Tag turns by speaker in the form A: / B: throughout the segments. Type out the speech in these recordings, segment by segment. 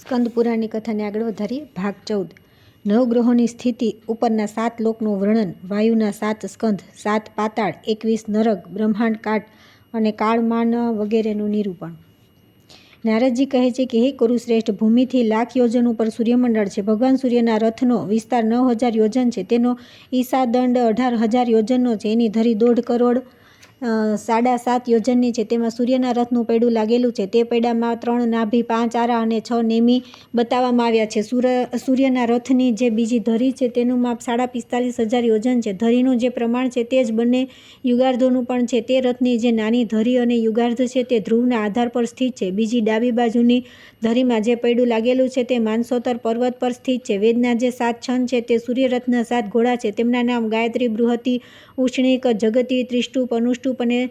A: સ્કંદ પુરાણની કથાને આગળ વધારીએ. ભાગ 14. નવગ્રહોની સ્થિતિ ઉપરના 7 લોકનું વર્ણન, વાયુના 7 સ્કંધ, 7 પાતાળ, 21 નરક, બ્રહ્માંડ કાટ અને કાળમાન વગેરેનું નિરૂપણ. નારદજી કહે છે કે હે કુરુશ્રેષ્ઠ, ભૂમિથી 1,00,000 યોજન ઉપર સૂર્યમંડળ છે. ભગવાન સૂર્યના રથનો વિસ્તાર 9,000 યોજન છે. તેનો ઈસાદંડ 18,000 યોજનનો છે. એની ધરી 1.5 કરોડ 7.5 યોજનની છે. તેમાં સૂર્યના રથનું પૈડું લાગેલું છે. તે પૈડામાં 3 નાભી, 5 આરા અને 6 નેમી બતાવવામાં આવ્યા છે. સૂર્યના રથની જે બીજી ધરી છે તેનું માપ 45,000 યોજન છે. ધરીનું જે પ્રમાણ છે તે જ બંને યુગાર્ધોનું પણ છે. તે રથની જે નાની ધરી અને યુગાર્ધ છે તે ધ્રુવના આધાર પર સ્થિત છે. બીજી ડાબી બાજુની ધરીમાં જે પૈડું લાગેલું છે તે માનસોતર પર્વત પર સ્થિત છે. વેદના જે 7 છંદ છે તે સૂર્યરથના 7 ઘોડા છે. તેમના નામ ગાયત્રી, બૃહતિ, ઉષ્ણિક, જગતિ, ત્રિષ્ટુપ, અનુષ્ટુપ અને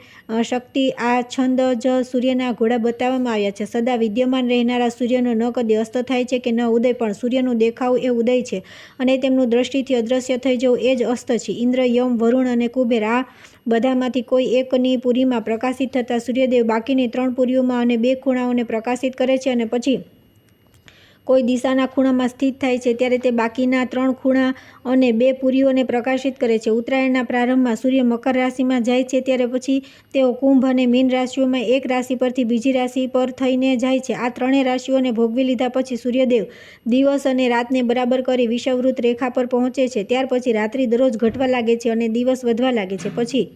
A: શક્તિ. આ છંદ જ સૂર્યના ઘોડા બતાવવામાં આવ્યા છે. સદા વિદ્યમાન રહેનારા સૂર્યનો ન કદી અસ્ત થાય છે કે ન ઉદય, પણ સૂર્યનું દેખાવું એ ઉદય છે અને તેમનું દ્રષ્ટિથી અદ્રશ્ય થઈ જવું એ જ અસ્ત છે. ઇન્દ્ર, યમ, વરુણ અને કુબેર આ બધામાંથી કોઈ એકની પુરીમાં પ્રકાશિત થતા સૂર્યદેવ બાકીની 3 પુરીઓમાં અને 2 ખૂણાઓને પ્રકાશિત કરે છે અને પછી કોઈ દિશાના ખૂણામાં સ્થિત થાય છે ત્યારે તે બાકીના 3 ખૂણા અને 2 પુરીઓને પ્રકાશિત કરે છે. ઉત્તરાયણના પ્રારંભમાં સૂર્ય મકર રાશિમાં જાય છે ત્યારે પછી તેઓ કુંભ અને મીન રાશિઓમાં એક રાશિ પરથી બીજી રાશિ પર થઈને જાય છે. આ 3 રાશિઓને ભોગવી લીધા પછી સૂર્યદેવ દિવસ અને રાતને બરાબર કરી વિષુવવૃત્ત રેખા પર પહોંચે છે. ત્યાર પછી રાત્રિ દરરોજ ઘટવા લાગે છે અને દિવસ વધવા લાગે છે. પછી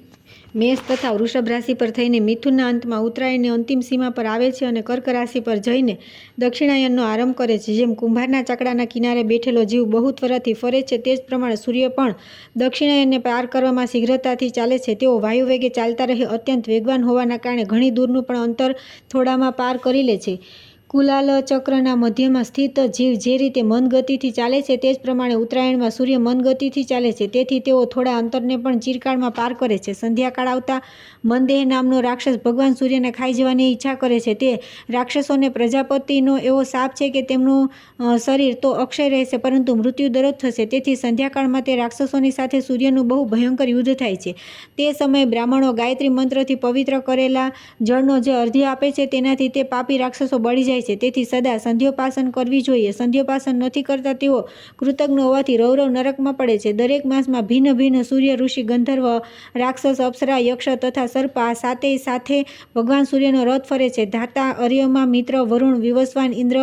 A: મેષ તથા વૃષભ રાશિ પર થઈને મિથુનના અંતમાં ઉત્તરાયણની અંતિમ સીમા પર આવે છે અને કર્ક રાશિ પર જઈને દક્ષિણાયનનો આરંભ કરે છે. જેમ કુંભારના ચકડાના કિનારે બેઠેલો જીવ બહુ ત્વરાથી ફરે છે તે જ પ્રમાણે સૂર્ય પણ દક્ષિણાયનને પાર કરવામાં શીઘ્રતાથી ચાલે છે. તેઓ વાયુવેગે ચાલતા રહે અત્યંત વેગવાન હોવાના કારણે ઘણી દૂરનું પણ અંતર થોડામાં પાર કરી લે છે. કુલાલ ચક્રના મધ્યમાં સ્થિત જીવ જે રીતે મંદ ગતિથી ચાલે છે તે જ પ્રમાણે ઉત્તરાયણમાં સૂર્ય મંદ ગતિથી ચાલે છે. તેથી તેઓ થોડા અંતરને પણ ચિરકાળમાં પાર કરે છે. સંધ્યાકાળ આવતા મંદેહ નામનો રાક્ષસ ભગવાન સૂર્યને ખાઈ જવાની ઈચ્છા કરે છે. તે રાક્ષસોને પ્રજાપતિનો એવો શાપ છે કે તેમનું શરીર તો અક્ષય રહેશે પરંતુ મૃત્યુ દરરોજ થશે. તેથી સંધ્યાકાળમાં તે રાક્ષસોની સાથે સૂર્યનું બહુ ભયંકર યુદ્ધ થાય છે. તે સમયે બ્રાહ્મણો ગાયત્રી મંત્રથી પવિત્ર કરેલા જળનો જે અર્ધ્ય આપે છે તેનાથી તે પાપી રાક્ષસો બળી જાય છે. તેથી સદા સંધ્યોપાસન કરવી જોઈએ. સંધ્યોપાસન નથી કરતા તેઓ કૃતજ્ઞ હોવાથી રૌરવ નરકમાં પડે છે. દરેક માસમાં ભિન્ન ભિન્ન સૂર્ય, ઋષિ, ગંધર્વ, રાક્ષસ, અપ્સરા, યક્ષ તથા સર્પ આ 7 સાથે ભગવાન સૂર્યનો રથ ફરે છે. ધાતા, અર્યમા, મિત્ર, વરુણ, વિવસ્વાન, ઇન્દ્ર,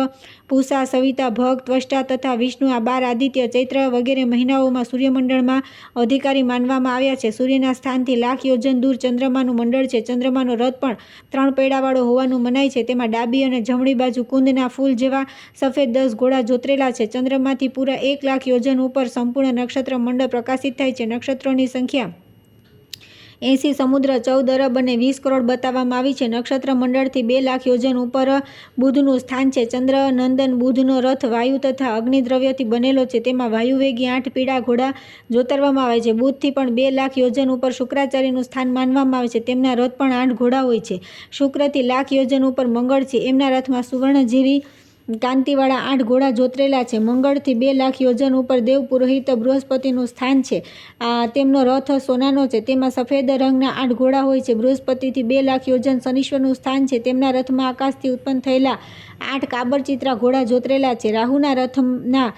A: પૂષા, સવિતા, ભગ, ત્વષ્ટા તથા વિષ્ણુ આ 12 આદિત્ય, ચૈત્ર વગેરે મહિનાઓમાં સૂર્યમંડળમાં અધિકારી માનવામાં આવ્યા છે. સૂર્યના સ્થાનથી 1,00,000 યોજન દૂર ચંદ્રમાનું મંડળ છે. ચંદ્રમાનો રથ પણ 3 પૈડાવાળો હોવાનું મનાય છે. તેમાં ડાબી અને જમણી બાજુ કુંદના ફૂલ જેવા સફેદ 10 ઘોડા જોતરેલા છે. ચંદ્રમાંથી પૂરા 1,00,000 યોજન ઉપર સંપૂર્ણ નક્ષત્ર મંડળ પ્રકાશિત થાય છે. નક્ષત્રોની સંખ્યા 80 સમુદ્ર, 14 અરબ અને 20 કરોડ બતાવવામાં આવી છે. નક્ષત્ર મંડળથી 2,00,000 યોજન ઉપર બુધનું સ્થાન છે. ચંદ્ર નંદન બુધનો રથ વાયુ તથા અગ્નિદ્રવ્યથી બનેલો છે. તેમાં વાયુવેગી 8 પીળા ઘોડા જોતરવામાં આવે છે. બુધથી પણ 2,00,000 યોજન ઉપર શુક્રાચાર્યનું સ્થાન માનવામાં આવે છે. તેમના રથ પણ 8 ઘોડા હોય છે. શુક્રથી 1,00,000 યોજન ઉપર મંગળ છે. એમના રથમાં સુવર્ણ જેવી કાંતિવાળા 8 ઘોડા જોતરેલા છે. મંગળથી 2,00,000 યોજન ઉપર દેવ પુરોહિત બૃહસ્પતિનું સ્થાન છે. તેમનો રથ સોનાનો છે. તેમાં સફેદ રંગના 8 ઘોડા હોય છે. બૃહસ્પતિથી 2,00,000 યોજન શનીશ્વરનું સ્થાન છે. તેમના રથમાં આકાશથી ઉત્પન્ન થયેલા 8 કાબરચિત્રા ઘોડા જોતરેલા છે. રાહુના રથના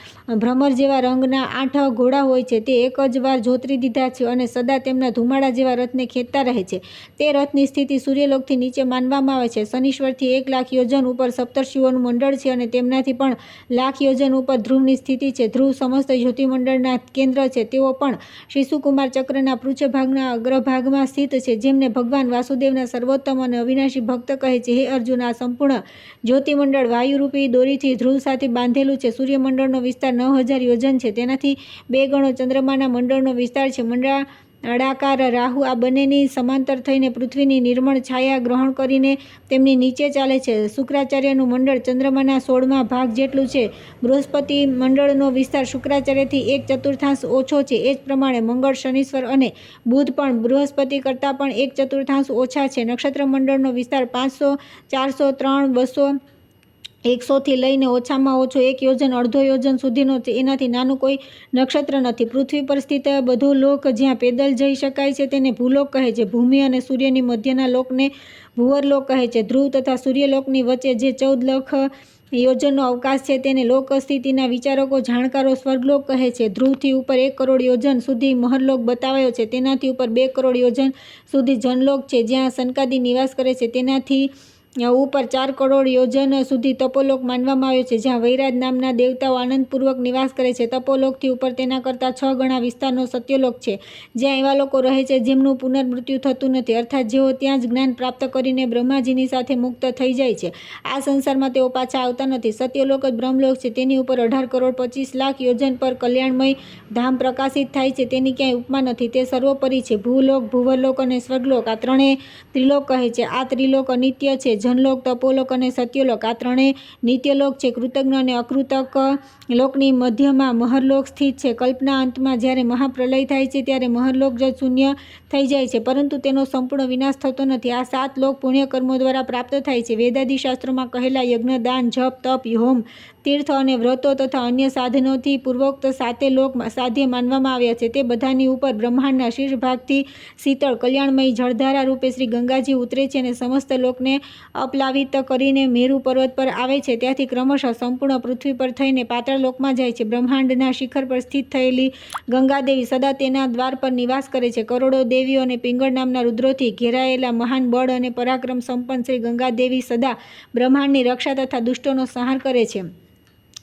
A: ભ્રમર જેવા રંગના 8 ઘોડા હોય છે. તે એક જ વાર જોતરી દીધા છે અને સદા તેમના ધુમાડા જેવા રથને ખેંચતા રહે છે. તે રથની સ્થિતિ સૂર્યલોકથી નીચે માનવામાં આવે છે. શનીશ્વરથી 1,00,000 યોજન ઉપર સપ્તર્ષિઓનું મંડળ છે અને તેમનાથી પણ 1,00,000 યોજન ઉપર ધ્રુવની સ્થિતિ છે. ધ્રુવ સમસ્ત જ્યોતિમંડળના કેન્દ્ર છે. તેઓ પણ શિશુકુમાર ચક્રના પૃષ્ઠભાગના અગ્રભાગમાં સ્થિત છે. જેમને ભગવાન વાસુદેવના સર્વોત્તમ અને અવિનાશી ભક્ત કહે છે. હે અર્જુન, આ સંપૂર્ણ જ્યોતિમંડળ વાયુરૂપી દોરીથી ધ્રુવ સાથે બાંધેલું છે. સૂર્યમંડળનો વિસ્તાર 9,000 યોજન છે. તેનાથી 2 ગણો ચંદ્રમાના મંડળનો વિસ્તાર છે. મંડળાકાર રાહુ આ બંનેની સમાંતર થઈને પૃથ્વીની નિર્મળ છાયા ગ્રહણ કરીને તેમની નીચે ચાલે છે. શુક્રાચાર્યનું મંડળ ચંદ્રમાના 16મા ભાગ જેટલું છે. બૃહસ્પતિ મંડળનો વિસ્તાર શુક્રાચાર્યથી 1/4 ઓછો છે. એ જ પ્રમાણે મંગળ, શનીશ્વર અને બુધ પણ બૃહસ્પતિ કરતાં પણ 1/4 ઓછા છે. નક્ષત્ર મંડળનો વિસ્તાર 500, 400, 300, 200, 100થી લઈને ઓછામાં ઓછો 1 યોજન અડધો યોજન સુધીનો છે. એનાથી નાનું કોઈ નક્ષત્ર નથી. પૃથ્વી પર સ્થિત બધો લોક જ્યાં પેદલ જઈ શકાય છે તેને ભૂલોક કહે છે. ભૂમિ અને સૂર્યની મધ્યના લોકને ભૂવરલોક કહે છે. ધ્રુવ તથા સૂર્યલોકની વચ્ચે જે 14 લાખ યોજનનો અવકાશ છે તેને લોક સ્થિતિના વિચારકો જાણકારો સ્વર્ગલોક કહે છે. ધ્રુવથી ઉપર 1 કરોડ યોજન સુધી મહરલોક બતાવાયો છે. તેનાથી ઉપર 2 કરોડ યોજન સુધી જનલોક છે જ્યાં સનકાદી નિવાસ કરે છે. તેનાથી ઉપર 4 કરોડ યોજન સુધી તપોલોક માનવામાં આવ્યો છે જ્યાં વૈરાજ નામના દેવતાઓ આનંદપૂર્વક નિવાસ કરે છે. તપોલોકથી ઉપર તેના કરતાં 6 ગણા વિસ્તારનો સત્યલોક છે જ્યાં એવા લોકો રહે છે જેમનું પુનર્મૃત્યુ થતું નથી, અર્થાત જેઓ ત્યાં જ જ્ઞાન પ્રાપ્ત કરીને બ્રહ્માજીની સાથે મુક્ત થઈ જાય છે. આ સંસારમાં તેઓ પાછા આવતા નથી. સત્યલોક જ બ્રહ્મલોક છે. તેની ઉપર 18 કરોડ 25 લાખ યોજન પર કલ્યાણમય ધામ પ્રકાશિત થાય છે. તેની ક્યાંય ઉપમા નથી. તે સર્વોપરી છે. ભૂલોક, ભુવરલોક અને સ્વર્ગલોક આ ત્રણેય ત્રિલોક કહે છે. આ ત્રિલોક અનિત્ય છે. જનલોક, તપોલોક અને સત્યલોક આ ત્રણેય નિત્યલોક છે. કૃતજ્ઞ અને અકૃતક લોકની મધ્યમાં મહરલોક સ્થિત છે. કલ્પના અંતમાં જ્યારે મહાપ્રલય થાય છે ત્યારે મહરલોક જ શૂન્ય થઈ જાય છે, પરંતુ તેનો સંપૂર્ણ વિનાશ થતો નથી. આ 7 લોક પુણ્ય કર્મો દ્વારા પ્રાપ્ત થાય છે. વેદાદી શાસ્ત્રોમાં કહેલા યજ્ઞ, દાન, જપ, તપ, હોમ, તીર્થ અને વ્રતો તથા અન્ય સાધનોથી પૂર્વોક્ત 7 લોક સાધ્ય માનવામાં આવ્યા છે. તે બધાની ઉપર બ્રહ્માંડના શીર્ષ ભાગથી શીતળ કલ્યાણમયી જળધારા રૂપે શ્રી ગંગાજી ઉતરે છે અને સમસ્ત લોકને અપ્લાવિત કરીને મેરુ પર્વત પર આવે છે. ત્યાંથી ક્રમશઃ સંપૂર્ણ પૃથ્વી પર થઈને પાતાળ લોકમાં જાય છે. બ્રહ્માંડના શિખર પર સ્થિત થયેલી ગંગાદેવી સદા તેના દ્વાર પર નિવાસ કરે છે. કરોડો દેવીઓ અને પિંગળ નામના રુદ્રોથી ઘેરાયેલા મહાન બળ અને પરાક્રમ સંપન્ન શ્રી ગંગાદેવી સદા બ્રહ્માંડની રક્ષા તથા દુષ્ટોનો સંહાર કરે છે.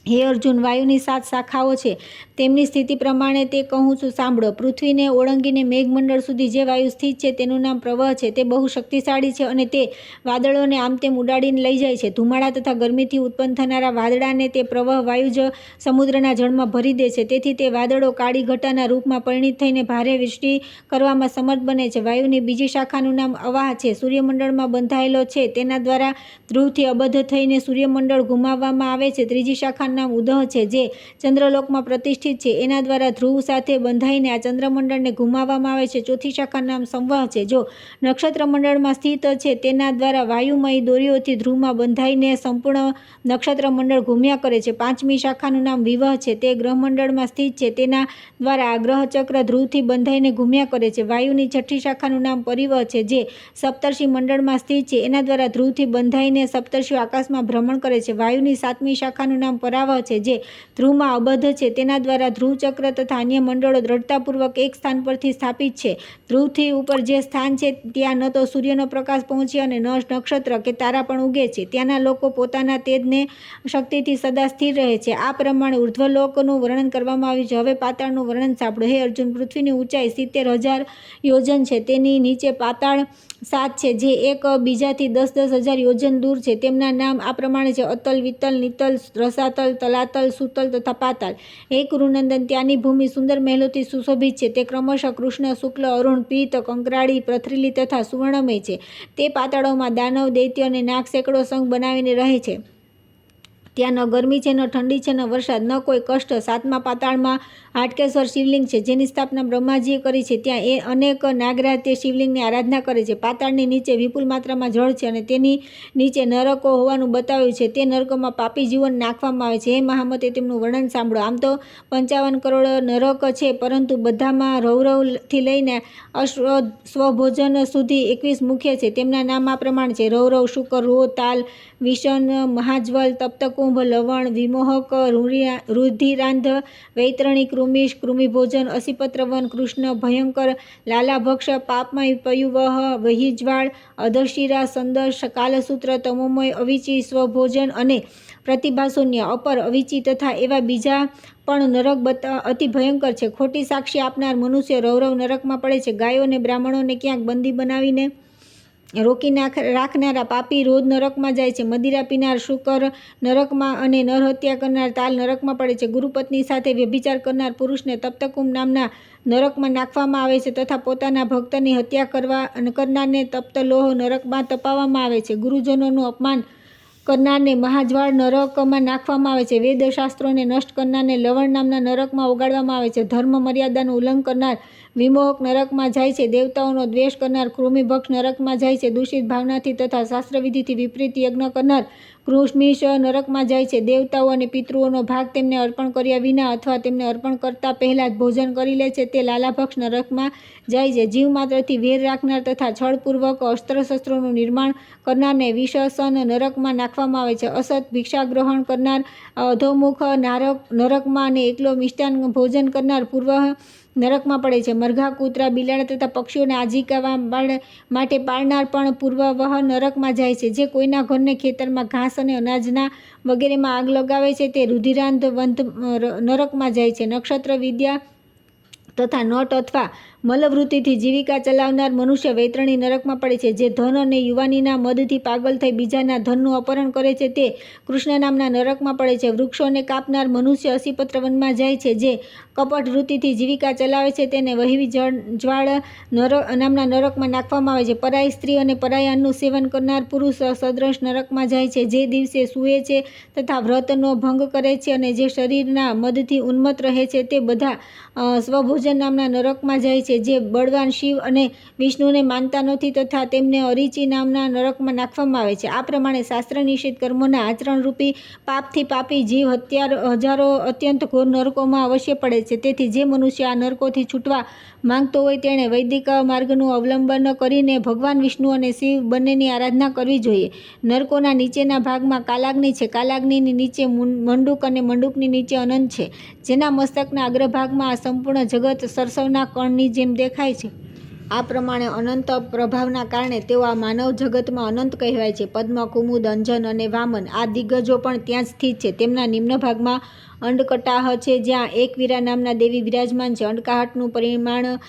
A: હે અર્જુન, વાયુની 7 શાખાઓ છે. તેમની સ્થિતિ પ્રમાણે તે કહું છું સાંભળો. પૃથ્વીને ઓળંગીને મેઘમંડળ સુધી જે વાયુ સ્થિત છે તેનું નામ પ્રવાહ છે. તે બહુ શક્તિશાળી છે અને તે વાદળોને આમ તેમ ઉડાડીને લઈ જાય છે. ધુમાડા તથા ગરમીથી ઉત્પન્ન થનારા વાદળાને તે પ્રવાહ વાયુ જ સમુદ્રના જળમાં ભરી દે છે. તેથી તે વાદળો કાળી ઘટાના રૂપમાં પરિણિત થઈને ભારે વૃષ્ટિ કરવામાં સમર્થ બને છે. વાયુની બીજી શાખાનું નામ અવાહ છે. સૂર્યમંડળમાં બંધાયેલો છે. તેના દ્વારા ધ્રુવથી અબદ્ધ થઈને સૂર્યમંડળ ઘુમાવવામાં આવે છે. ત્રીજી શાખાનું નામ ઉદહ છે જે ચંદ્રલોકમાં પ્રતિષ્ઠિત છે. એના દ્વારા ધ્રુવ સાથે બંધાઈને આ ચંદ્રમંડળને ઘુમાવવામાં આવે છે. ચોથી શાખાનું નામ સંવહ છે. જો નક્ષત્ર મંડળમાં સ્થિત છે તેના દ્વારા વાયુમયી દોરીઓથી ધ્રુવમાં બંધાઈને સંપૂર્ણ નક્ષત્ર મંડળ ઘૂમ્યા કરે છે. પાંચમી શાખાનું નામ વિવહ છે. તે ગ્રહમંડળમાં સ્થિત છે. તેના દ્વારા આ ગ્રહ ચક્ર ધ્રુવથી બંધાઈને ઘૂમ્યા કરે છે. વાયુની છઠ્ઠી શાખાનું નામ પરિવહ છે જે સપ્તર્ષિ મંડળમાં સ્થિત છે. એના દ્વારા ધ્રુવથી બંધાઈને સપ્તર્ષિઓ આકાશમાં ભ્રમણ કરે છે. વાયુની સાતમી શાખાનું નામ પરાવહ છે જે ધ્રુવમાં અબદ્ધ છે. તેના દ્વારા ધ્રુવ ચક્ર તથા અન્ય મંડળો દ્રઢતાપૂર્વક એક સ્થાન પરથી સ્થાપિત છે. ધ્રુવથી ઉપર જે સ્થાન છે ત્યાં ન તો સૂર્યનો પ્રકાશ પહોંચે અને ન નક્ષત્ર કે તારા પણ ઉગે છે. ત્યાંના લોકો પોતાના તેજને શક્તિથી સદા સ્થિર રહે છે. આ પ્રમાણે ઉર્ધ્વલોકનું વર્ણન કરવામાં આવ્યું છે. હવે પાતાળનું વર્ણન સાંભળો. હે અર્જુન, પૃથ્વીની ઊંચાઈ 70,000 યોજન છે. તેની નીચે પાતાળ 7 છે જે એક બીજાથી 10,000 યોજન દૂર છે. તેમના નામ આ પ્રમાણે છે: અતલ, વિતલ, નિતલ, રસાતલ, તલાતલ, સુતલ તથા પાતાળ. હે કુરુનંદન, ત્યાંની ભૂમિ સુંદર મહેલોથી સુશોભિત છે. તે ક્રમશઃ કૃષ્ણ, શુક્લ, અરુણ, પીત, કંકરાળી, પથરીલી તથા સુવર્ણમય છે. તે પાતાળોમાં દાનવ, દૈત્ય અને નાગ સેંકડો સંઘ બનાવીને રહે છે. ત્યાં ન ગરમી છે, ન ઠંડી છે, ન વરસાદ, ન કોઈ કષ્ટ. 7મા પાતાળમાં હાટકેશ્વર શિવલિંગ છે જેની સ્થાપના બ્રહ્માજીએ કરી છે. ત્યાં અનેક નાગરાજ તે શિવલિંગની આરાધના કરે છે. પાતાળની નીચે વિપુલ માત્રામાં જળ છે અને તેની નીચે નરકો હોવાનું બતાવ્યું છે. તે નરકોમાં પાપી જીવન નાખવામાં આવે છે. હે મહામતે, તેમનું વર્ણન સાંભળો. આમ તો 55 કરોડ નરક છે, પરંતુ બધામાં રૌરવથી લઈને સ્વભોજન સુધી 21 મુખ્ય છે. તેમના નામ આ પ્રમાણે છે: રૌરવ, શુકર, રો, તાલ, વિષન, મહાજ્વલ, તપ્તકુંભ, લવણ, વિમોહક, રુધિરાંધ, વૈતરણી, કૃમિશ, કૃમિભોજન, અસિપત્રવન, કૃષ્ણ, ભયંકર, લાલાભક્ષ, પાપમય, પયુવહ, વહિજ્વાળ, અધશિરા, સંદર્શ, કાલસૂત્ર, તમોમય, અવિચી, સ્વભોજન અને પ્રતિભાશૂન્ય, અપર, અવિચી તથા એવા બીજા પણ નરક અતિ ભયંકર છે. ખોટી સાક્ષી આપનાર મનુષ્ય રૌરવ નરકમાં પડે છે. ગાયો અને બ્રાહ્મણોને ક્યાંક બંદી બનાવીને રોકી રાખનારા પાપી રોજ નરકમાં જાય છે. મદિરા પીનાર શુકર નરકમાં અને નરહત્યા કરનાર તાલ નરકમાં પડે છે. ગુરુપત્ની સાથે વ્યભિચાર કરનાર પુરુષને તપ્તકુંભ નામના નરકમાં નાખવામાં આવે છે તથા પોતાના ભક્તની હત્યા કરનારને તપ્તલોહ નરકમાં તપાવવામાં આવે છે. ગુરુજનોનું અપમાન કરનારને મહાજ્વાળ નરકમાં નાખવામાં આવે છે. વેદશાસ્ત્રોને નષ્ટ કરનારને લવણ નામના નરકમાં ઓગાળવામાં આવે છે. ધર્મ મર્યાદાનું ઉલ્લંઘન કરનાર વિમોહક નરકમાં જાય છે, દેવતાઓનો દ્વેષ કરનાર કૃમિભક્ષ નરકમાં જાય છે, દૂષિત ભાવનાથી તથા શાસ્ત્રવિધિથી વિપરીત યજ્ઞ કરનાર કૃષ્મિશ નરકમાં જાય છે, દેવતાઓ અને પિતૃઓનો ભાગ તેમને અર્પણ કર્યા વિના અથવા તેમને અર્પણ કરતા પહેલાં જ ભોજન કરી લે છે તે લાલાભક્ષ નરકમાં જાય છે. જીવ માત્રથી વેર રાખનાર તથા છળપૂર્વક અસ્ત્રશસ્ત્રોનું નિર્માણ કરનારને વિષસન નરકમાં નાખવામાં આવે છે. અસત ભિક્ષા ગ્રહણ કરનાર અધોમુખ નરકમાં અને એકલો મિષ્ટાન ભોજન કરનાર પૂર્વ નરકમાં પડે છે. મરઘા, કૂતરા, બિલાડા તથા પક્ષીઓને આજીવિકા માટે પાળનાર પણ પૂર્વવહ નરકમાં જાય છે. જે કોઈના ઘરને ખેતરમાં ઘાસ અને અનાજના વગેરેમાં આગ લગાવે છે તે રુધિરાંધ નરકમાં જાય છે. નક્ષત્ર વિદ્યા તથા નટ અથવા મલવૃત્તિથી જીવિકા ચલાવનાર મનુષ્ય વૈતરણી નરકમાં પડે છે. જે ધન અને યુવાનીના મદથી પાગલ થઈ બીજાના ધનનું અપહરણ કરે છે તે કૃષ્ણ નામના નરકમાં પડે છે. વૃક્ષોને કાપનાર મનુષ્ય અસીપત્ર વનમાં જાય છે. જે કપટ વૃત્તિથી જીવિકા ચલાવે છે તેને વહીવી જ્વાળ નામના નરકમાં નાખવામાં આવે છે. પરાઈ સ્ત્રી અને પરાઈ અન્નનું સેવન કરનાર પુરુષ સદ્રશ નરકમાં જાય છે. જે દિવસે સૂએ છે તથા વ્રતનો ભંગ કરે છે અને જે શરીરના મદથી ઉન્મત્ત રહે છે તે બધા સ્વભોજન નામના નરકમાં જાય છે. જે બળવાન શિવ અને વિષ્ણુને માનતા નથી તથા તેમને અરિચિ નામના નરકમાં નાખવામાં આવે છે. આ પ્રમાણે શાસ્ત્ર નિષિદ્ધ કર્મોના આચરણરૂપી પાપથી પાપી જીવ હજારો અત્યંત ઘોર નરકોમાં અવશ્ય પડે છે. તેથી જે મનુષ્ય આ નરકોથી છૂટવા માંગતો હોય તેણે વૈદિક માર્ગનું અવલંબન કરીને ભગવાન વિષ્ણુ અને શિવ બંનેની આરાધના કરવી જોઈએ. નરકોના નીચેના ભાગમાં કાલાગ્નિ છે. કાલાગ્નિની નીચે મંડૂક અને મંડૂકની નીચે અનંત છે. જેના મસ્તકના અગ્રભાગમાં આ સંપૂર્ણ જગત સરસવના કણની જેમ દેખાય છે. આ પ્રમાણે અનંત પ્રભાવના કારણે તેઓ આ માનવ જગતમાં અનંત કહેવાય છે. પદ્મ, કુમુદ, અંજન અને વામન આ દિગ્ગજો પણ ત્યાં જ સ્થિત છે. તેમના નિમ્ન ભાગમાં અંડકટાહ છે જ્યાં એકવીરા નામના દેવી વિરાજમાન છે. અંડકાહટનું પરિમાણ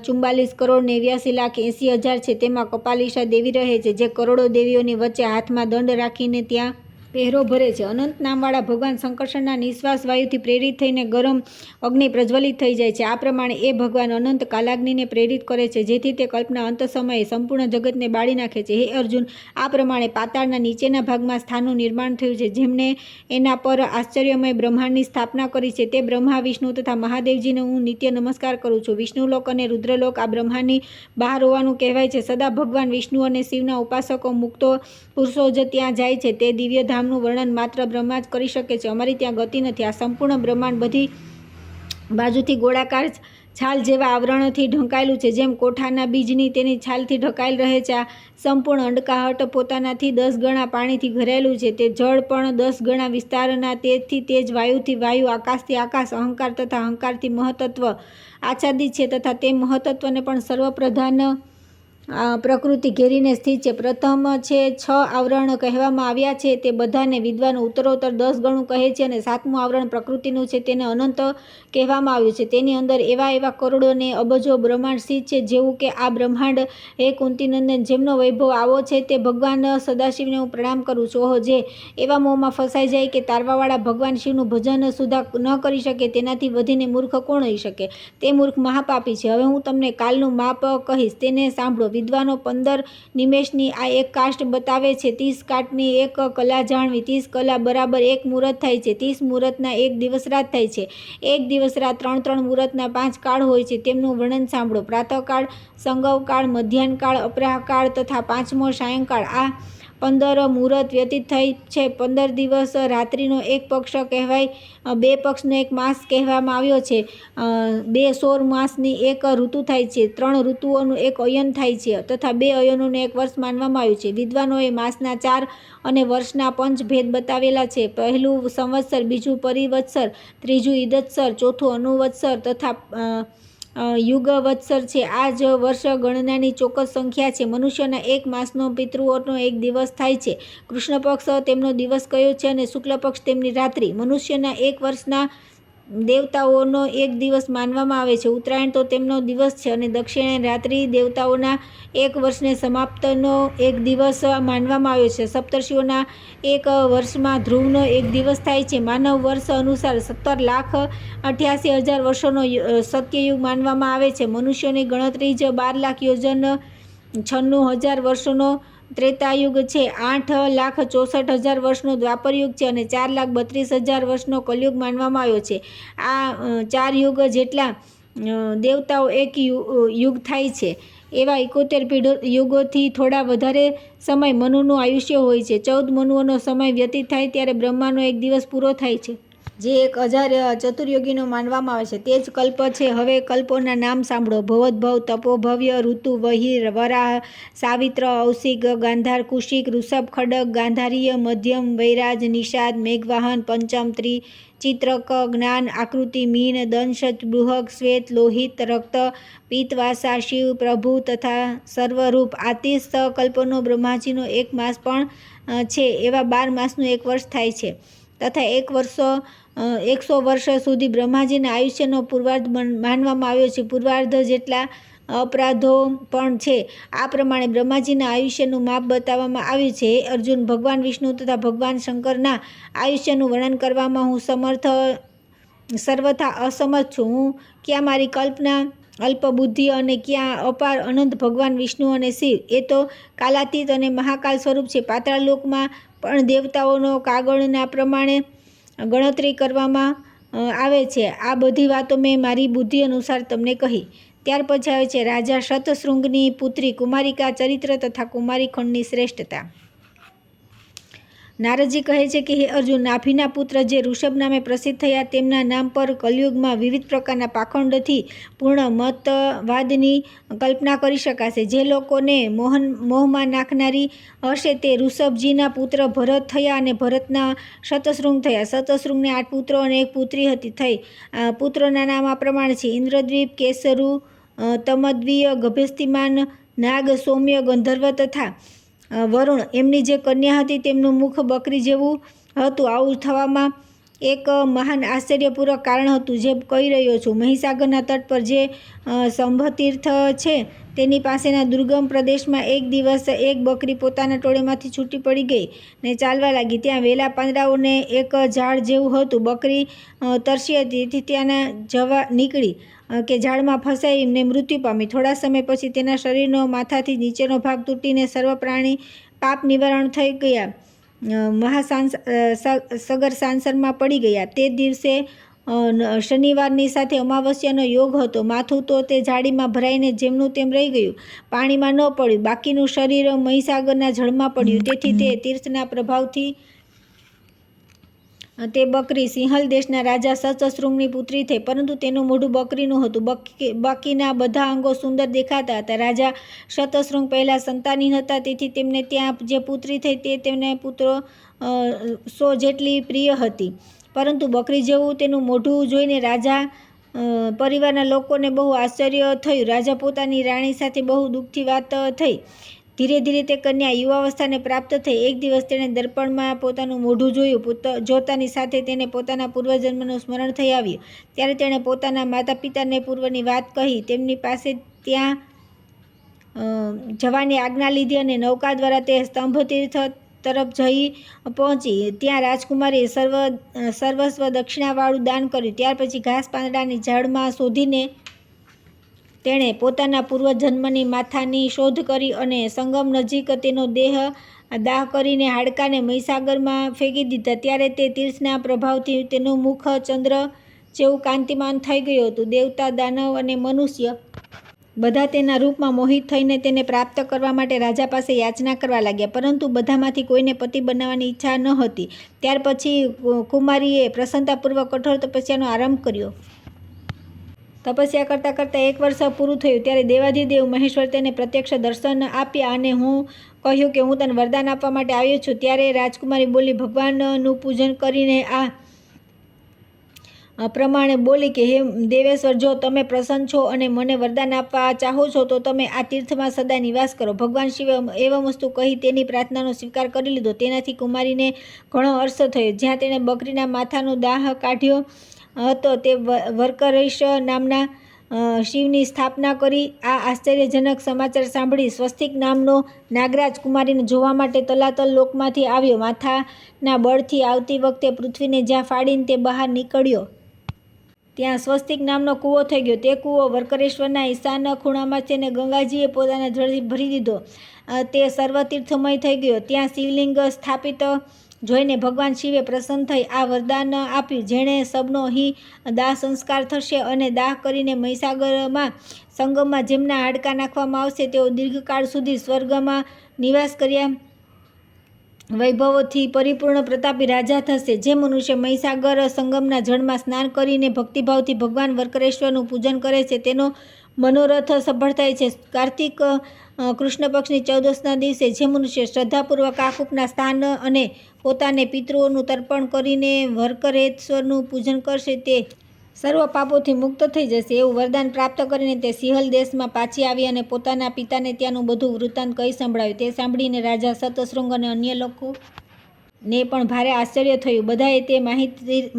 A: 44 કરોડ 89 લાખ 80 હજાર છે. તેમાં કપાલિશા દેવી રહે છે જે કરોડો દેવીઓની વચ્ચે હાથમાં દંડ રાખીને ત્યાં પહેરો ભરે છે. અનંત નામવાળા ભગવાન શંકર્ષણના નિશ્વાસ વાયુથી પ્રેરિત થઈને ગરમ અગ્નિ પ્રજ્વલિત થઈ જાય છે. આ પ્રમાણે એ ભગવાન અનંત કાલાગ્નિને પ્રેરિત કરે છે જેથી તે કલ્પના અંત સમયે સંપૂર્ણ જગતને બાળી નાખે છે. હે અર્જુન, આ પ્રમાણે પાતાળના નીચેના ભાગમાં સ્થાનનું નિર્માણ થયું છે જેમણે એના પર આશ્ચર્યમય બ્રહ્માંડની સ્થાપના કરી છે. તે બ્રહ્મા, વિષ્ણુ તથા મહાદેવજીને હું નિત્ય નમસ્કાર કરું છું. વિષ્ણુલોક અને રુદ્રલોક આ બ્રહ્માંડની બહાર હોવાનું કહેવાય છે. સદા ભગવાન વિષ્ણુ અને શિવના ઉપાસકો મુક્તો પુરુષો જ ત્યાં જાય છે. તે દિવ્ય ધામ નું વર્ણન માત્ર બ્રહ્મા જ કરી શકે છે. અમારી ત્યાં ગતિ નથી. આ સંપૂર્ણ બ્રહ્માંડ બધી બાજુથી ગોળાકાર છાલ જેવા આવરણથી ઢંકાયેલું છે. જેમ કોઠાના બીજની તેની છાલથી ઢંકાયેલ રહે છે. આ સંપૂર્ણ અંડકાહટ પોતાનાથી 10 ગણા પાણીથી ભરાયેલું છે. તે જળ પણ 10 ગણા વિસ્તારના, તેજથી તેજ, વાયુથી વાયુ, આકાશથી આકાશ, અહંકાર તથા અહંકારથી મહતત્વ આચ્છાદિત છે તથા તે મહતત્વને પણ સર્વપ્રધાન પ્રકૃતિ ઘેરીને સ્થિત છે. પ્રથમ છે 6 આવરણ કહેવામાં આવ્યા છે તે બધાને વિદ્વાનો ઉત્તરોત્તર 10 ગણું કહે છે અને 7મું આવરણ પ્રકૃતિનું છે તેને અનંત કહેવામાં આવ્યું છે. તેની અંદર એવા કરોડો ને અબજો બ્રહ્માંડ સ્થિત છે. જેવું કે આ બ્રહ્માંડ હે કુંતીનંદન, જેમનો વૈભવ આવો છે તે ભગવાન સદાશિવને હું પ્રણામ કરું છું. ઓહો, જે એવા મોહમાં ફસાઈ જાય કે તારવાવાળા ભગવાન શિવનું ભજન સુધા ન કરી શકે તેનાથી વધીને મૂર્ખ કોણ હોઈ શકે? તે મૂર્ખ મહાપાપી છે. હવે હું તમને કાલનું માપ કહીશ, તેને સાંભળો. વિદ્વાનો 15 નિમેષની આ એક કાષ્ટ બતાવે છે. 30 કાટની એક કલા જાણવી. 30 કલા બરાબર 1 મુહૂર્ત થાય છે. 30 મુહૂર્તના 1 દિવસ રાત થાય છે. 1 દિવસ રાત 3 મુહૂર્તના 5 કાળ હોય છે. તેમનું વર્ણન સાંભળો. પ્રાતઃકાળ, સંગવકાળ, મધ્યાહ્નકાળ, અપરાહકાળ તથા 5મો સાયંકાળ. આ 15 મુહૂર્ત વ્યતીત થઈ છે. 15 દિવસ રાત્રિનો એક પક્ષ કહેવાય. 2 પક્ષનો એક માસ કહેવામાં આવ્યો છે. 2 સૌર માસની એક ઋતુ થાય છે. 3 ઋતુઓનું એક અયન થાય છે તથા 2 અયનોનું એક વર્ષ માનવામાં આવ્યું છે. વિદ્વાનોએ માસના 4 અને વર્ષના 5 ભેદ બતાવેલા છે. પહેલું સંવત્સર, બીજું પરિવત્સર, ત્રીજું ઈદત્સર, ચોથું અનુવત્સર તથા યુગવત્સર છે. આ જ વર્ષ ગણનાની ચોક્કસ સંખ્યા છે. મનુષ્યના એક માસનો પિતૃઓનો એક દિવસ થાય છે. કૃષ્ણ પક્ષ તેમનો દિવસ કયો છે અને શુક્લ પક્ષ તેમની રાત્રિ. મનુષ્યના એક વર્ષના દેવતાઓનો એક દિવસ માનવામાં આવે છે. ઉત્તરાયણ તો તેમનો દિવસ છે અને દક્ષિણાયન રાત્રિ દેવતાઓના એક વર્ષને સમાપ્તનો એક દિવસ માનવામાં આવ્યો છે. સપ્તર્ષિઓના એક વર્ષમાં ધ્રુવનો એક દિવસ થાય છે. માનવ વર્ષ અનુસાર 17,88,000 વર્ષોનો સત્યયુગ માનવામાં આવે છે. મનુષ્યોની ગણતરી જ 12 લાખ યોજન 96,000 વર્ષોનો ત્રેતાયુગ છે. 8,64,000 વર્ષનો દ્વાપરયુગ છે અને 4,32,000 વર્ષનો કલયુગ માનવામાં આવ્યો છે. આ 4 યુગ જેટલા દેવતાઓ એક યુગ થાય છે. એવા 71 યુગોથી થોડા વધારે સમય મનુનું આયુષ્ય હોય છે. 14 મનુઓનો સમય વ્યતીત થાય ત્યારે બ્રહ્માનો એક દિવસ પૂરો થાય છે, જે 1000 ચતુર્યુગીનો માનવામાં આવે છે. તે જ કલ્પ છે. હવે કલ્પોના નામ સાંભળો: ભવોદ્ભવ, તપોભવ્ય, ઋતુ, વહિર, વરાહ, સાવિત્ર, ઔશિક, ગાંધાર, કુશિક, ઋષભ, ખડગ, ગાંધારીય, મધ્યમ, વૈરાજ, નિષાદ, મેઘવાહન, પંચમ, ચિત્રક, જ્ઞાન, આકૃતિ, મીન, દંશ, બૃહક, શ્વેત, લોહિત, રક્ત, પિત્તવાસા, શિવ, પ્રભુ તથા સર્વરૂપ. આ 30 કલ્પોનો બ્રહ્માજીનો એક માસ પણ છે. એવા 12 માસનું એક વર્ષ થાય છે. તથા 100 વર્ષ સુધી બ્રહ્માજીના આયુષ્યનો પૂર્વાર્ધ માનવામાં આવ્યો છે. પૂર્વાર્ધ જેટલા અપરાધો પણ છે. આ પ્રમાણે બ્રહ્માજીના આયુષ્યનું માપ બતાવવામાં આવ્યું છે. હે અર્જુન, ભગવાન વિષ્ણુ તથા ભગવાન શંકરના આયુષ્યનું વર્ણન કરવામાં હું સર્વથા અસમર્થ છું. હું ક્યાં મારી કલ્પના અલ્પ બુદ્ધિ અને ક્યાં અપાર અનંત ભગવાન વિષ્ણુ અને શિવ, એ તો કાલાતીત અને મહાકાલ સ્વરૂપ છે. પાતાળ લોકમાં પણ દેવતાઓનો કાગળના પ્રમાણે ગણતરી કરવામાં આવે છે. આ બધી વાતો મેં મારી બુદ્ધિ અનુસાર તમને કહી. ત્યાર પછી આવે છે રાજા શતશૃંગની પુત્રી કુમારિકા ચરિત્ર તથા કુમારી ખંડની શ્રેષ્ઠતા. નારદજી કહે છે કે હે અર્જુન, નાભીના પુત્ર જે ઋષભ નામે પ્રસિદ્ધ થયા, તેમના નામ પર કલયુગમાં વિવિધ પ્રકારના પાખંડથી પૂર્ણ મતવાદની કલ્પના કરી શકાશે. જે લોકોને મોહમાં નાખનારી હશે તે ઋષભજીના પુત્ર ભરત થયા અને ભરતના શતશૃંગ થયા. શતશૃંગને 8 પુત્રો અને 1 પુત્રી થઈ. પુત્રોના નામ આ પ્રમાણે છે: ઇન્દ્રદ્વીપ, કેસરુ, તમદ્વીય, ગભેસ્તિમાન, નાગ, સૌમ્ય, ગંધર્વ તથા વરુણ. એમની જે કન્યા હતી તેમનું મુખ બકરી જેવું હતું. આવું થવામાં એક મહાન આશ્ચર્યપૂર્વક કારણ હતું, જે કહી રહ્યો છું. મહીસાગરના તટ પર જે સંભતીર્થ છે તેની પાસેના દુર્ગમ પ્રદેશમાં એક દિવસ એક બકરી પોતાના ટોળેમાંથી છૂટી પડી ગઈ ને ચાલવા લાગી. ત્યાં વેલા પાંદડાઓને એક ઝાડ જેવું હતું. બકરી તરસી હતી, તેથી ત્યાંના જવા નીકળી કે ઝાડમાં ફસાઈને મૃત્યુ પામી. થોડા સમય પછી તેના શરીરનો માથાથી નીચેનો ભાગ તૂટીને સર્વ પ્રાણી પાપ નિવારણ થઈ ગયા, સગર સાંસરમાં પડી ગયા. તે દિવસે શનિવારની સાથે અમાવસ્યાનો યોગ હતો. માથું તો તે જાળીમાં ભરાઈને જેમનું તેમ રહી ગયું, પાણીમાં ન પડ્યું. બાકીનું શરીર મહીસાગરના જળમાં પડ્યું. તેથી તે તીર્થના પ્રભાવથી તે બકરી સિંહલ દેશના રાજા શતશૃંગની પુત્રી થઈ, પરંતુ તેનું મોઢું બકરીનું હતું. બાકીના બધા અંગો સુંદર દેખાતા હતા. રાજા શતશૃંગ પહેલાં સંતાનહીન હતા, તેથી તેમને ત્યાં જે પુત્રી થઈ તે તેમને પુત્રો 100 જેટલી પ્રિય હતી. પરંતુ બકરી જેવું તેનું મોઢું જોઈને રાજા પરિવારના લોકોને બહુ આશ્ચર્ય થયું. રાજા પોતાની રાણી સાથે બહુ દુઃખથી વાત થઈ. ધીરે ધીરે તે કન્યા યુવાવસ્થાને પ્રાપ્ત થઈ. એક દિવસ તેણે દર્પણમાં પોતાનું મોઢું જોયું. જોતાની સાથે તેને પોતાના પૂર્વજન્મનું સ્મરણ થઈ આવ્યું. ત્યારે તેણે પોતાના માતા પિતાને પૂર્વની વાત કહી. તેમની પાસે ત્યાં જવાની આજ્ઞા લીધી અને નૌકા દ્વારા તે સ્તંભતીર્થ તરફ જઈ પહોંચી. ત્યાં રાજકુમારીએ સર્વસ્વ દક્ષિણાવાળું દાન કર્યું. ત્યાર પછી ઘાસ પાંદડાની ઝાડમાં શોધીને તેણે પોતાના પૂર્વજન્મની માથાની શોધ કરી અને સંગમ નજીક તેનો દેહ દાહ કરીને હાડકાને મહીસાગરમાં ફેંકી દીધા. ત્યારે તે તીર્થના પ્રભાવથી તેનું મુખ ચંદ્ર જેવું કાંતિમાન થઈ ગયું હતું. દેવતા, દાનવ અને મનુષ્ય બધા તેના રૂપમાં મોહિત થઈને તેને પ્રાપ્ત કરવા માટે રાજા પાસે યાચના કરવા લાગ્યા, પરંતુ બધામાંથી કોઈને પતિ બનાવવાની ઈચ્છા ન હતી. ત્યાર પછી કુમારીએ પ્રસન્નતાપૂર્વક કઠોર તપસ્યાનો આરંભ કર્યો. તપસ્યા કરતાં કરતાં 1 વર્ષ પૂરું થયું. ત્યારે દેવાધિદેવ મહેશ્વર તેને પ્રત્યક્ષ દર્શન આપ્યા અને કહ્યું કે હું તને વરદાન આપવા માટે આવ્યો છું. ત્યારે રાજકુમારી બોલી, ભગવાનનું પૂજન કરીને આ પ્રમાણે બોલી કે હે દેવેશ્વર, જો તમે પ્રસન્ન છો અને મને વરદાન આપવા ચાહો છો તો તમે આ તીર્થમાં સદા નિવાસ કરો. ભગવાન શિવે એવમ વસ્તુ કહી તેની પ્રાર્થનાનો સ્વીકાર કરી લીધો. તેનાથી કુમારીને ઘણો હર્ષ થયો. જ્યાં તેણે બકરીના માથાનો દાહ કાઢ્યો હતો તે વર્કરેશ નામના શિવની સ્થાપના કરી. આ આશ્ચર્યજનક સમાચાર સાંભળી સ્વસ્તિક નામનો નાગરાજ કુમારીને જોવા માટે તલાતલ લોકમાંથી આવ્યો. માથાના બળથી આવતી વખતે પૃથ્વીને જ્યાં ફાડીને તે બહાર નીકળ્યો, ત્યાં સ્વસ્તિક નામનો કૂવો થઈ ગયો. તે કૂવો વર્કરેશ્વરના ઈશાન ખૂણામાં તેને ગંગાજીએ પોતાના જળથી ભરી દીધો. તે સર્વતીર્થમય થઈ ગયો. ત્યાં શિવલિંગ સ્થાપિત જોઈને ભગવાન શિવે પ્રસન્ન થઈ આ વરદાન આપ્યું, જેણે સબનો અહીં દાહ સંસ્કાર થશે અને દાહ કરીને મહીસાગરમાં સંગમમાં જેમના હાડકાં નાખવામાં આવશે તેઓ દીર્ઘકાળ સુધી સ્વર્ગમાં નિવાસ કર્યા વૈભવોથી પરિપૂર્ણ પ્રતાપી રાજા થશે. જે મનુષ્ય મહીસાગર સંગમના જળમાં સ્નાન કરીને ભક્તિભાવથી ભગવાન વક્રેશ્વરનું પૂજન કરે છે તેનો મનોરથ સફળ થાય છે. કાર્તિક કૃષ્ણ પક્ષની 14ના દિવસે જે મનુષ્ય શ્રદ્ધાપૂર્વક આ કૂપના સ્થાન અને પોતાને પિતૃઓનું તર્પણ કરીને વક્રેશ્વરનું પૂજન કરશે તે સર્વ પાપોથી મુક્ત થઈ જશે. એવું વરદાન પ્રાપ્ત કરીને તે સિંહલ દેશમાં પાછી આવી અને પોતાના પિતાને ત્યાંનું બધું વૃત્તાંત કહી સંભળાવ્યું. તે સાંભળીને રાજા સતશૃંગ અને અન્ય લોકોને પણ ભારે આશ્ચર્ય થયું. બધાએ તે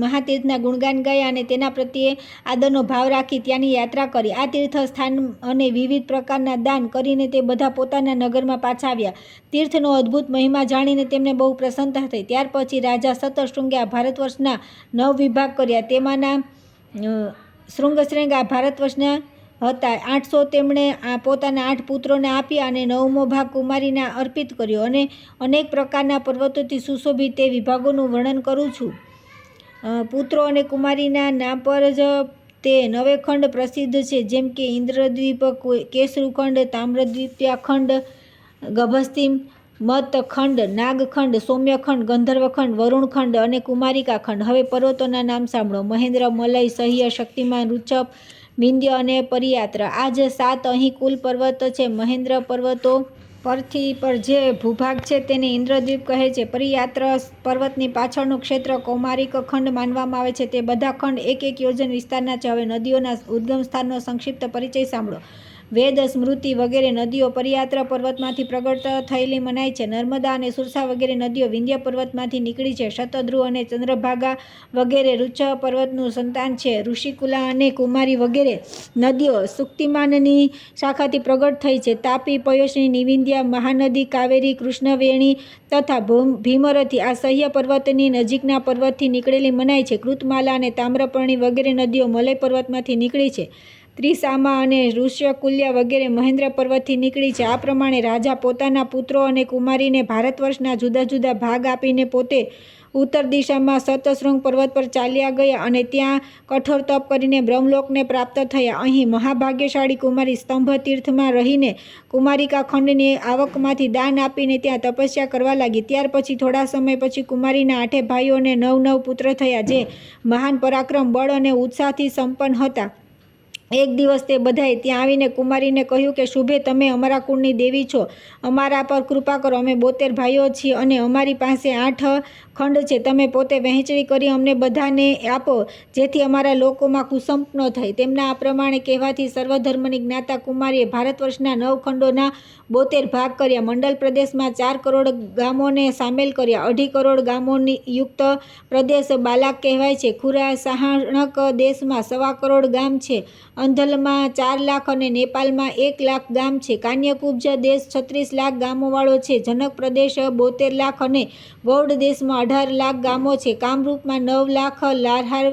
A: મહાતીર્થના ગુણગાન ગાયા અને તેના પ્રત્યે આદરનો ભાવ રાખી ત્યાંની યાત્રા કરી. આ તીર્થ સ્થાન અને વિવિધ પ્રકારના દાન કરીને તે બધા પોતાના નગરમાં પાછા આવ્યા. તીર્થનો અદ્ભુત મહિમા જાણીને તેમને બહુ પ્રસન્નતા થઈ. ત્યાર પછી રાજા સતશૃંગે આ ભારતવર્ષના 9 વિભાગ કર્યા. તેમાંના શૃંગશ્રેંગ આ ભારતવર્ષના હતા 800. તેમણે પોતાના 8 પુત્રોને આપ્યા અને 9મો ભાગ કુમારીને અર્પિત કર્યો. અને અનેક પ્રકારના પર્વતોથી સુશોભિત તે વિભાગોનું વર્ણન કરું છું. પુત્રો અને કુમારીના નામ પર જ તે 9 ખંડ પ્રસિદ્ધ છે, જેમ કે ઇન્દ્રદ્વીપ, કેશરુખંડ, તામ્રદ્વીપ્યાખંડ, ગભસ્તિમ, મતખંડ, નાગખંડ, સૌમ્યખંડ, ગંધર્વખંડ, વરુણખંડ અને કુમારિકાખંડ. હવે પર્વતોના નામ સાંભળો: મહેન્દ્ર, મલય, સહ્ય, શક્તિમાન, રુચપ, વિંધ્ય અને પરિયાત્ર. આ જ 7 અહીં કુલ પર્વત છે. મહેન્દ્ર પર્વતો પર જે ભૂભાગ છે તેને ઇન્દ્રદ્વીપ કહે છે. પરિયાત્ર પર્વતની પાછળનું ક્ષેત્ર કૌમારિક ખંડ માનવામાં આવે છે. તે બધા ખંડ 1 યોજન વિસ્તારના છે. હવે નદીઓના ઉદ્ગમ સ્થાનનો સંક્ષિપ્ત પરિચય સાંભળો. વેદ, સ્મૃતિ વગેરે નદીઓ પરિયાત્ર પર્વતમાંથી પ્રગટ થયેલી મનાય છે. નર્મદા અને સુરસા વગેરે નદીઓ વિંધ્ય પર્વતમાંથી નીકળી છે. શતદ્રુ અને ચંદ્રભાગા વગેરે રુચ્ચ પર્વતનું સંતાન છે. ઋષિકુલા અને કુમારી વગેરે નદીઓ સુક્તિમાનની શાખાથી પ્રગટ થઈ છે. તાપી, પયોષ્ણી, નિવિંધ્યા, મહાનદી, કાવેરી, કૃષ્ણવેણી તથા ભીમરથી આ સહ્ય પર્વતની નજીકના પર્વતથી નીકળેલી મનાય છે. કૃતમાલા અને તામ્રપર્ણી વગેરે નદીઓ મલય પર્વતમાંથી નીકળી છે. ત્રિસામા અને ઋષ્યકુલ્યા વગેરે મહેન્દ્ર પર્વતથી નીકળી છે. આ પ્રમાણે રાજા પોતાના પુત્રો અને કુમારીને ભારતવર્ષના જુદા જુદા ભાગ આપીને પોતે ઉત્તર દિશામાં સતશૃંગ પર્વત પર ચાલ્યા ગયા અને ત્યાં કઠોર તપ કરીને બ્રહ્મલોકને પ્રાપ્ત થયા. અહીં મહાભાગ્યશાળી કુમારી સ્તંભ તીર્થમાં રહીને કુમારિકા ખંડની આવકમાંથી દાન આપીને ત્યાં તપસ્યા કરવા લાગી. ત્યાર પછી થોડા સમય પછી કુમારીના 8 ભાઈઓને 9 પુત્ર થયા, જે મહાન પરાક્રમ, બળ અને ઉત્સાહથી સંપન્ન હતા. એક દિવસ તે બધાએ ત્યાં આવીને કુમારીને કહ્યું કે શુભે, તમે અમારા કુળની દેવી છો, અમારા પર કૃપા કરો. અમે 72 ભાઈઓ છીએ અને અમારી પાસે 8 ખંડ છે. તમે પોતે વહેંચણી કરી અમને બધાને આપો, જેથી અમારા લોકોમાં કુસંપ ન થાય. તેમના આ પ્રમાણે કહેવાથી સર્વધર્મની જ્ઞાતા કુમારીએ ભારતવર્ષના 9 ખંડોના 72 ભાગ કર્યા. મંડલ પ્રદેશમાં 4 કરોડ ગામોને સામેલ કર્યા. 2.5 કરોડ ગામોની યુક્ત પ્રદેશ બાલાક કહેવાય છે. ખુરાસાહણક દેશમાં 1.25 કરોડ ગામ છે. અંધલમાં 4 લાખ અને નેપાલમાં 1 લાખ ગામ છે. કાન્યકુબ્જ દેશ 36 લાખ ગામોવાળો છે. જનક પ્રદેશ 72 લાખ અને વૌડ દેશમાં 18 લાખ ગામો છે. કામરૂપમાં 9 લાખ, લારહાર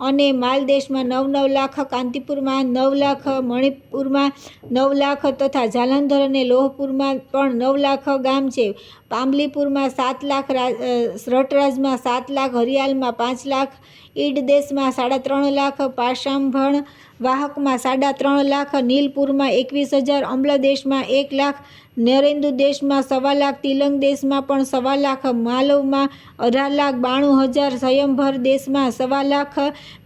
A: અને માલ દેશમાં 9 લાખ, કાંતિપુરમાં 9 લાખ, મણિપુરમાં 9 લાખ તથા જાલંધર અને લોહપુરમાં પણ 9 લાખ ગામ છે. પામલીપુરમાં 7 લાખ, રટરાજમાં 7 લાખ, હરિયાલમાં 5 લાખ, ઈડ દેશમાં 3.5 લાખ, પાશાંભણ વાહકમાં 3.5 લાખ, નીલપુરમાં 21,000, અમ્લ દેશમાં 1 લાખ, નરેન્દુ દેશમાં 1.25 લાખ, તિલંગ દેશમાં પણ 1.25 લાખ, માલવમાં 18,92,000, સ્વયંભર દેશમાં 1.25 લાખ,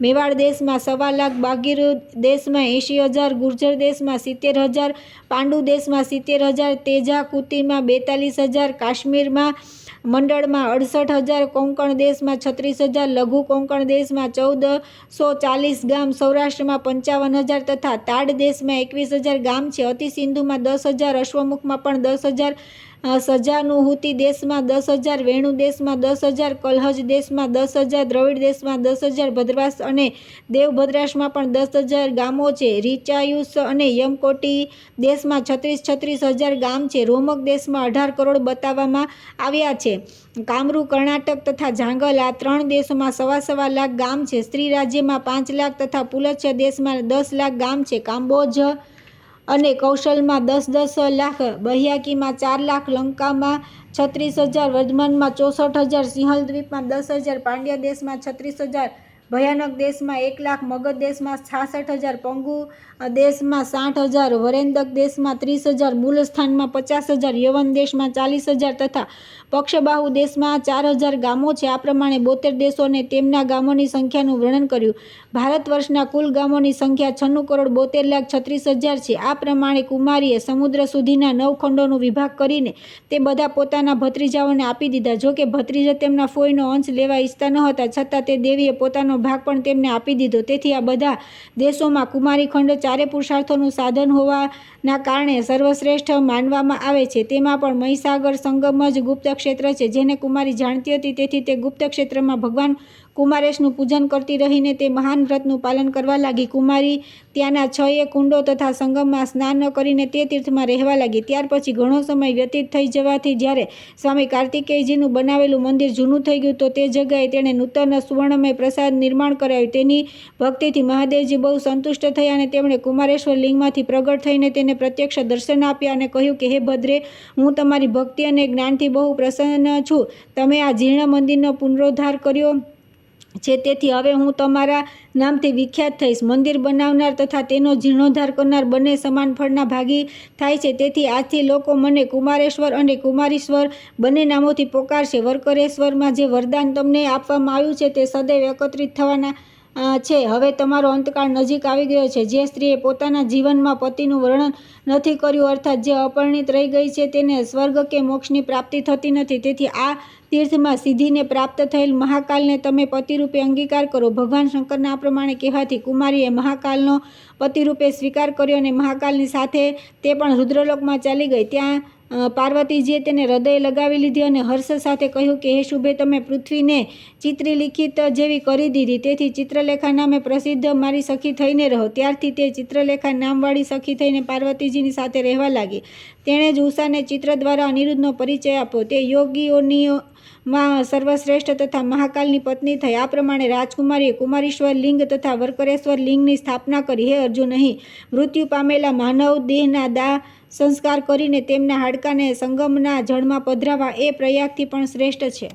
A: મેવાડ દેશમાં 1.25 લાખ, બાગીર દેશમાં 80,000, ગુર્જર દેશમાં 70,000, પાંડુ દેશમાં 70,000, તેજાકુતીમાં 42,000, કાશ્મીરમાં મંડળમાં 68,000, કોંકણ દેશમાં 36,000, લઘુ કોંકણ દેશમાં 1440 ગામ, સૌરાષ્ટ્રમાં 55,000 તથા તાડ દેશમાં 21,000 ગામ છે. અતિ સિંધુમાં 10,000, અશ્વમુખમાં પણ 10,000, સજાનુહૂતિ દેશમાં 10,000, વેણુ દેશમાં 10,000, કલહજ દેશમાં 10,000, દ્રવિડ દેશમાં 10,000, ભદ્રાસ અને દેવભદ્રાસમાં પણ 10,000 ગામો છે. રીચાયુસ અને યમકોટી દેશમાં 36,000 ગામ છે. રોમક દેશમાં 18 કરોડ બતાવવામાં આવ્યા છે. કામરૂ, કર્ણાટક તથા જાંગલ આ 3 દેશોમાં 1.25 લાખ ગામ છે. સ્ત્રી રાજ્યમાં 5 લાખ તથા પુલચ્છ દેશમાં 10 લાખ ગામ છે. કામ્બોજ અને કૌશલમાં 10 લાખ, બહ્યાકીમાં 4 લાખ, લંકામાં 36,000, વર્ધમાનમાં 64,000, સિંહલ દ્વીપમાં 10,000, પાંડ્ય દેશમાં 36,000, ભયાનક દેશમાં 1,00,000, મગધ દેશમાં 66,000, પંગુ દેશમાં 60,000, વરેન્દક દેશમાં 30,000, મૂળ સ્થાનમાં 50,000, યવન દેશમાં 40,000 તથા પક્ષબાહુ દેશમાં 4,000 ગામો છે. આ પ્રમાણે 72 દેશોને તેમના ગામોની સંખ્યાનું વર્ણન કર્યું. ભારત વર્ષના કુલ ગામોની સંખ્યા 96,72,36,000 છે. આ પ્રમાણે કુમારીએ સમુદ્ર સુધીના 9 ખંડોનો વિભાગ કરીને તે બધા પોતાના ભત્રીજાઓને આપી દીધા. જોકે ભત્રીજા તેમના ફોઈનો અંશ લેવા ઈચ્છતા ન હતા, છતાં તે દેવીએ પોતાનો ભાગ પણ તેમને આપી દીધો. તેથી આ બધા દેશોમાં કુમારી ખંડ ચારે પુરુષાર્થોનું સાધન હોવાના કારણે સર્વશ્રેષ્ઠ માનવામાં આવે છે. તેમાં પણ મહીસાગર સંગમ જ ગુપ્ત ક્ષેત્ર છે, જેને કુમારી જાણતી હતી. તેથી તે ગુપ્ત ક્ષેત્રમાં ભગવાન કુમારેશનું પૂજન કરતી રહીને તે મહાન વ્રતનું પાલન કરવા લાગી. કુમારી ત્યાંના 6 કુંડો તથા સંગમમાં સ્નાન કરીને તે તીર્થમાં રહેવા લાગી. ત્યાર પછી ઘણો સમય વ્યતીત થઈ જવાથી જ્યારે સ્વામી કાર્તિકેયજીનું બનાવેલું મંદિર જૂનું થઈ ગયું તો તે જગ્યાએ તેણે નૂતન સુવર્ણમય પ્રસાદ નિર્માણ કરાવ્યું. તેની ભક્તિથી મહાદેવજી બહુ સંતુષ્ટ થયા અને તેમણે કુમારેશ્વર લિંગમાંથી પ્રગટ થઈને તેને પ્રત્યક્ષ દર્શન આપ્યા અને કહ્યું કે હે ભદ્રે, હું તમારી ભક્તિ અને જ્ઞાનથી બહુ પ્રસન્ન છું. તમે આ જીર્ણ મંદિરનો પુનરોદ્ધાર કર્યો છે, તેથી હવે હું તમારા નામથી વિખ્યાત થઈશ. મંદિર બનાવનાર તથા તેનો જીર્ણોદ્ધાર કરનાર બંને સમાન ફળના ભાગી થાય છે. તેથી આજથી લોકો મને કુમારેશ્વર અને કુમારીશ્વર બંને નામોથી પોકારશે. વર્કરેશ્વરમાં જે વરદાન તમને આપવામાં આવ્યું છે તે સદૈવ એકત્રિત થવાના છે. હવે તમારો અંતકાળ નજીક આવી ગયો છે. જે સ્ત્રીએ પોતાના જીવનમાં પતિનું વર્ણન નથી કર્યું, અર્થાત જે અપરિણિત રહી ગઈ છે, તેને સ્વર્ગ કે મોક્ષની પ્રાપ્તિ થતી નથી. તેથી આ તીર્થમાં સિદ્ધિને પ્રાપ્ત થયેલ મહાકાલને તમે પતિરૂપે અંગીકાર કરો. ભગવાન શંકરના આ પ્રમાણે કહેવાથી કુમારીએ મહાકાલનો પતિરૂપે સ્વીકાર કર્યો અને મહાકાલની સાથે તે પણ રુદ્રલોકમાં ચાલી ગઈ. ત્યાં પાર્વતીજીએ તેને હૃદય લગાવી લીધી અને હર્ષ સાથે કહ્યું કે હે શુભે, તમે પૃથ્વીને ચિત્રલિખિત જેવી કરી દીધી. તેથી ચિત્રલેખા નામે પ્રસિદ્ધ મારી સખી થઈને રહો. ત્યારથી તે ચિત્રલેખા નામવાળી સખી થઈને પાર્વતીજીની સાથે રહેવા લાગી. તેણે જ ઉષાને ચિત્ર દ્વારા અનિરુદ્ધનો પરિચય આપ્યો. તે યોગીઓમાં સર્વશ્રેષ્ઠ તથા મહાકાલની પત્ની થઈ. આ પ્રમાણે રાજકુમારીએ કુમારીશ્વર લિંગ તથા વર્કરેશ્વર લિંગની સ્થાપના કરી. હે અર્જુન, અહીં મૃત્યુ પામેલા માનવ દેહના દાહ સંસ્કાર કરીને તેમના હાડકાને સંગમના જળમાં પધરાવા એ પ્રયાગથી પણ શ્રેષ્ઠ છે.